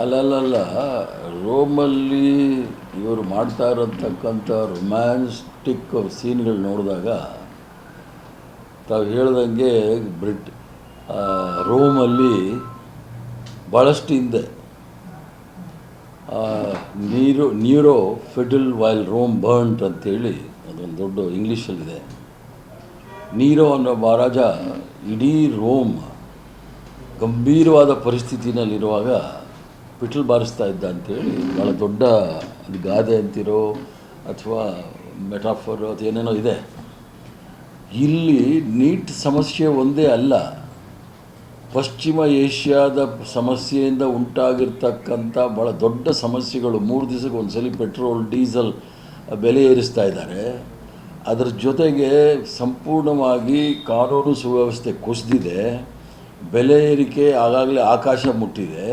ಅಲ್ಲಲ್ಲ, ರೋಮಲ್ಲಿ ಇವರು ಮಾಡ್ತಾ ಇರತಕ್ಕಂಥ ರೊಮ್ಯಾನ್ಸ್ಟಿಕ್ ಸೀನ್ಗಳು ನೋಡಿದಾಗ ತಾವು ಹೇಳ್ದಂಗೆ ರೋಮಲ್ಲಿ ಭಾಳಷ್ಟು ಹಿಂದೆ ನೀರೋ ಫೆಡಲ್ ವೈಲ್ ರೋಮ್ ಬರ್ಂಟ್ ಅಂತೇಳಿ ಅದೊಂದು ದೊಡ್ಡ ಇಂಗ್ಲೀಷಲ್ಲಿದೆ. ನೀರೋ ಅನ್ನೋ ಮಹಾರಾಜ ಇಡೀ ರೋಮ್ ಗಂಭೀರವಾದ ಪರಿಸ್ಥಿತಿನಲ್ಲಿರುವಾಗ ಪಿಟಲ್ ಬಾರಿಸ್ತಾ ಇದ್ದ ಅಂಥೇಳಿ ಭಾಳ ದೊಡ್ಡ ಅದು ಗಾದೆ ಅಂತಿರೋ ಅಥವಾ ಮೆಟಾಫರ್ ಅದು ಏನೇನೋ ಇದೆ. ಇಲ್ಲಿ ನೀಟ್ ಸಮಸ್ಯೆ ಒಂದೇ ಅಲ್ಲ, ಪಶ್ಚಿಮ ಏಷ್ಯಾದ ಸಮಸ್ಯೆಯಿಂದ ಉಂಟಾಗಿರ್ತಕ್ಕಂಥ ಭಾಳ ದೊಡ್ಡ ಸಮಸ್ಯೆಗಳು. 3 ದಿವಸಕ್ಕೆ ಒಂದು ಸಲ ಪೆಟ್ರೋಲ್ ಡೀಸೆಲ್ ಬೆಲೆ ಏರಿಸ್ತಾ ಇದ್ದಾರೆ. ಅದರ ಜೊತೆಗೆ ಸಂಪೂರ್ಣವಾಗಿ ಕಾನೂನು ಸುವ್ಯವಸ್ಥೆ ಕುಸಿದಿದೆ. ಬೆಲೆ ಏರಿಕೆ ಆಗಾಗಲೇ ಆಕಾಶ ಮುಟ್ಟಿದೆ.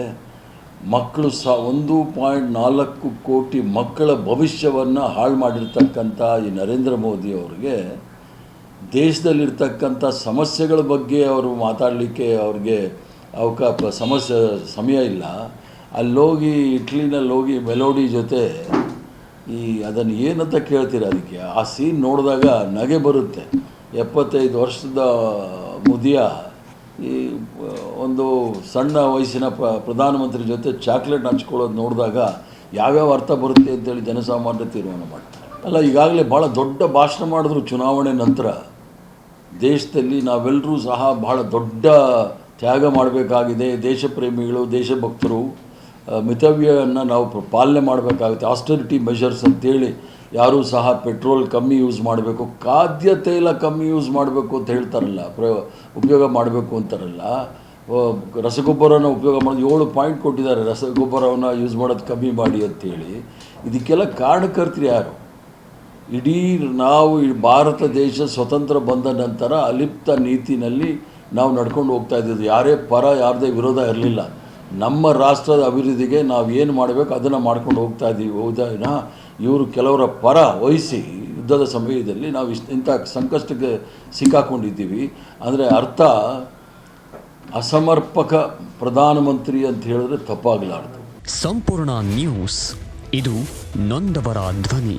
ಮಕ್ಕಳು 1.4 ಕೋಟಿ ಮಕ್ಕಳ ಭವಿಷ್ಯವನ್ನು ಹಾಳು ಮಾಡಿರ್ತಕ್ಕಂಥ ಈ ನರೇಂದ್ರ ಮೋದಿ ಅವರಿಗೆ ದೇಶದಲ್ಲಿರ್ತಕ್ಕಂಥ ಸಮಸ್ಯೆಗಳ ಬಗ್ಗೆ ಅವರು ಮಾತಾಡಲಿಕ್ಕೆ ಅವ್ರಿಗೆ ಸಮಯ ಇಲ್ಲ. ಅಲ್ಲೋಗಿ ಇಟ್ಲಿನಲ್ಲಿ ಹೋಗಿ ಮೆಲೋಡಿ ಜೊತೆ ಅದನ್ನು ಏನಂತ ಕೇಳ್ತೀರ, ಅದಕ್ಕೆ ಆ ಸೀನ್ ನೋಡಿದಾಗ ನಗೆ ಬರುತ್ತೆ. 75 ವರ್ಷದ ಮುದಿಯ ಈ ಒಂದು ಸಣ್ಣ ವಯಸ್ಸಿನ ಪ್ರಧಾನಮಂತ್ರಿ ಜೊತೆ ಚಾಕ್ಲೇಟ್ ಹಂಚ್ಕೊಳ್ಳೋದು ನೋಡಿದಾಗ ಯಾವ್ಯಾವ ಅರ್ಥ ಬರುತ್ತೆ ಅಂತೇಳಿ ಜನಸಾಮಾನ್ಯ ತೀರ್ಮಾನ ಮಾಡ್ತಾರೆ. ಅಲ್ಲ, ಈಗಾಗಲೇ ಭಾಳ ದೊಡ್ಡ ಭಾಷಣ ಮಾಡಿದ್ರು ಚುನಾವಣೆ ನಂತರ. ದೇಶದಲ್ಲಿ ನಾವೆಲ್ಲರೂ ಸಹ ಭಾಳ ದೊಡ್ಡ ತ್ಯಾಗ ಮಾಡಬೇಕಾಗಿದೆ. ದೇಶ ಪ್ರೇಮಿಗಳು, ದೇಶಭಕ್ತರು ಮಿತವ್ಯಯನ್ನು ನಾವು ಪಾಲನೆ ಮಾಡಬೇಕಾಗುತ್ತೆ. ಆಸ್ಟರಿಟಿ ಮೆಷರ್ಸ್ ಅಂತೇಳಿ ಯಾರೂ ಸಹ ಪೆಟ್ರೋಲ್ ಕಮ್ಮಿ ಯೂಸ್ ಮಾಡಬೇಕು, ಖಾದ್ಯ ತೈಲ ಕಮ್ಮಿ ಯೂಸ್ ಮಾಡಬೇಕು ಅಂತ ಹೇಳ್ತಾರಲ್ಲ, ಉಪಯೋಗ ಮಾಡಬೇಕು ಅಂತಾರಲ್ಲ. ರಸಗೊಬ್ಬರನ ಉಪಯೋಗ ಮಾಡೋದು 7 ಪಾಯಿಂಟ್ ಕೊಟ್ಟಿದ್ದಾರೆ, ರಸಗೊಬ್ಬರವನ್ನು ಯೂಸ್ ಮಾಡೋದು ಕಮ್ಮಿ ಮಾಡಿ ಅಂಥೇಳಿ. ಇದಕ್ಕೆಲ್ಲ ಕಾರಣಕರ್ತರು ಯಾರು? ಇಡೀ ಭಾರತ ದೇಶ ಸ್ವತಂತ್ರ ಬಂದ ನಂತರ ಅಲಿಪ್ತ ನೀತಿನಲ್ಲಿ ನಾವು ನಡ್ಕೊಂಡು ಹೋಗ್ತಾ ಇದ್ದಿದ್ದು. ಯಾರೇ ಪರ ಯಾರದೇ ವಿರೋಧ ಇರಲಿಲ್ಲ. ನಮ್ಮ ರಾಷ್ಟ್ರದ ಅಭಿವೃದ್ಧಿಗೆ ನಾವು ಏನು ಮಾಡಬೇಕು ಅದನ್ನು ಮಾಡ್ಕೊಂಡು ಹೋಗ್ತಾ ಇದ್ದೀವಿ. ಹೌದಾ? ಇವರು ಕೆಲವರ ಪರ ವಹಿಸಿ ಯುದ್ಧದ ಸಮಯದಲ್ಲಿ ನಾವು ಇಂಥ ಸಂಕಷ್ಟಕ್ಕೆ ಸಿಕ್ಕಾಕೊಂಡಿದ್ದೀವಿ ಅಂದರೆ ಅರ್ಥ ಅಸಮರ್ಪಕ ಪ್ರಧಾನಮಂತ್ರಿ ಅಂತ ಹೇಳಿದ್ರೆ ತಪ್ಪಾಗಲಾರದು. ಸಂಪೂರ್ಣ ನ್ಯೂಸ್, ಇದು ನೊಂದವರ ಧ್ವನಿ.